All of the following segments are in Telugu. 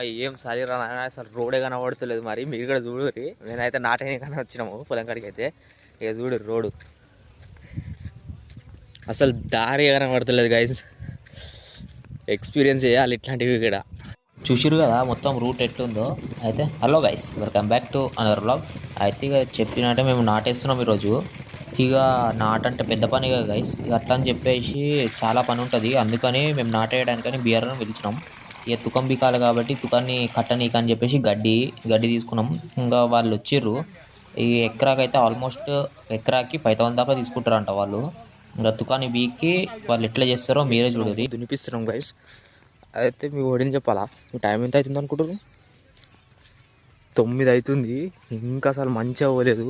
ఏం సరిరా అసలు రోడే కనబడతలేదు. మరి మీరు కూడా చూడుర్రి. నేనైతే నాటైన కానీ వచ్చినాము పొలం కాడికి అయితే. ఇక చూడు రోడ్డు అసలు దారి కనబడతలేదు గైస్. ఎక్స్పీరియన్స్ చేయాలి ఇట్లాంటివి కూడా. చూసిరు కదా మొత్తం రూట్ ఎట్లుందో. అయితే hello guys, welcome back to another vlog. అయితే ఇక చెప్పినట్టే మేము నాటేస్తున్నాం ఈరోజు. ఇక నాటంటే పెద్ద పని కదా గైస్. ఇక అట్లా అని చెప్పేసి చాలా పని ఉంటుంది. అందుకని మేము నాటేయడానికని బియర్ను పిలిచినాం. ఇక తుకం బీకాలి కాబట్టి తుకాన్ని కట్టనీక అని చెప్పేసి గడ్డి తీసుకున్నాం. ఇంకా వాళ్ళు వచ్చిర్రు. ఈ ఎకరాకైతే ఆల్మోస్ట్ ఎకరాకి 5,000 దాకా తీసుకుంటారంట వాళ్ళు. ఇంకా తుకాన్ని బీకి వాళ్ళు ఎట్లా చేస్తారో మీరే చూడండి. దునిపిస్తున్నాం గైస్. అయితే మీ ఓడిని చెప్పాలా, మీ టైం ఎంత అవుతుంది అనుకుంటారు? 9 అవుతుంది. ఇంకా అసలు మంచిగా పోలేదు.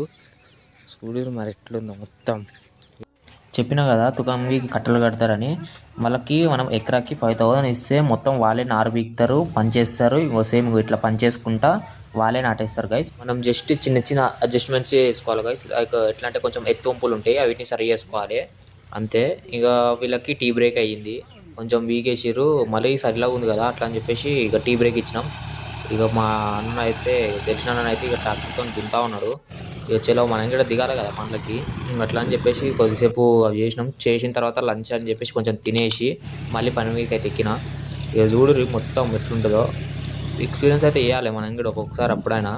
చూడరు మరి ఎట్లుందో మొత్తం. చెప్పినా కదా తుకంబీకి కట్టలు కడతారని. వాళ్ళకి మనం ఎకరాకి 5,000 ఇస్తే మొత్తం వాళ్ళే నారు బీకుతారు, పనిచేస్తారు. ఇంకో సేమ్ ఇట్లా పనిచేసుకుంటా వాళ్ళే నాటేస్తారు గైస్. మనం జస్ట్ చిన్న చిన్న అడ్జస్ట్మెంట్స్ చేసుకోవాలి గైస్. లైక్ ఎట్లా అంటే కొంచెం ఎత్తు వంపులు ఉంటాయి, అవిటిని సరి చేసుకోవాలి అంతే. ఇక వీళ్ళకి టీ బ్రేక్ అయ్యింది, కొంచెం వీకేసిర్రు. మళ్ళీ సరిలాగా ఉంది కదా అట్లా అని చెప్పేసి ఇక టీ బ్రేక్ ఇచ్చినాం. ఇక మా అన్న అయితే తెలిసిన అన్న అయితే ఇక ట్రాక్టర్తో దుంతా ఉన్నాడు. ఇక చలో మనం కూడా దిగాలి కదా పనులకి. అట్లా అని చెప్పేసి కొద్దిసేపు అవి చేసిన తర్వాత లంచ్ అని చెప్పేసి కొంచెం తినేసి మళ్ళీ పని మీదకి అయితే ఎక్కిన. ఇక చూడు మొత్తం ఎట్లుంటుందో. ఎక్స్పీరియన్స్ అయితే వేయాలి మనం కూడా ఒక్కొక్కసారి. అప్పుడైనా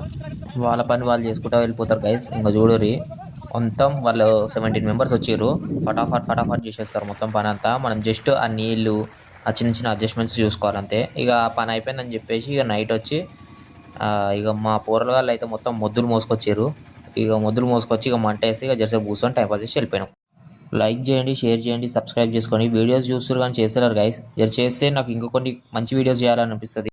వాళ్ళ పని వాళ్ళు చేసుకుంటూ వెళ్ళిపోతారు గైస్. ఇంకా చూడుర్రి మొత్తం వాళ్ళు 17 మెంబర్స్ వచ్చారు. ఫటాఫట్ చేసేస్తారు మొత్తం పని అంతా. మనం జస్ట్ ఆ నీళ్ళు ఆ చిన్న చిన్న అడ్జస్ట్మెంట్స్ చూసుకోవాలంతే. ఇక పని అయిపోయిందని చెప్పేసి ఇక నైట్ వచ్చి ఇక మా పోరగాళ్ళు అయితే మొత్తం మొద్దులు మోసుకొచ్చారు. ఇక మొద్దులు మోసుకొచ్చి ఇక మంట వేసి ఇక జస్ట్ కూర్చొని టైం పాస్ చేసి వెళ్ళిపోయినాం. లైక్ చేయండి, షేర్ చేయండి, సబ్స్క్రైబ్ చేసుకోండి. వీడియోస్ చూస్తారు కానీ చేస్తారు గైస్. జర చేస్తే నాకు ఇంకొన్ని మంచి వీడియోస్ చేయాలనిపిస్తుంది.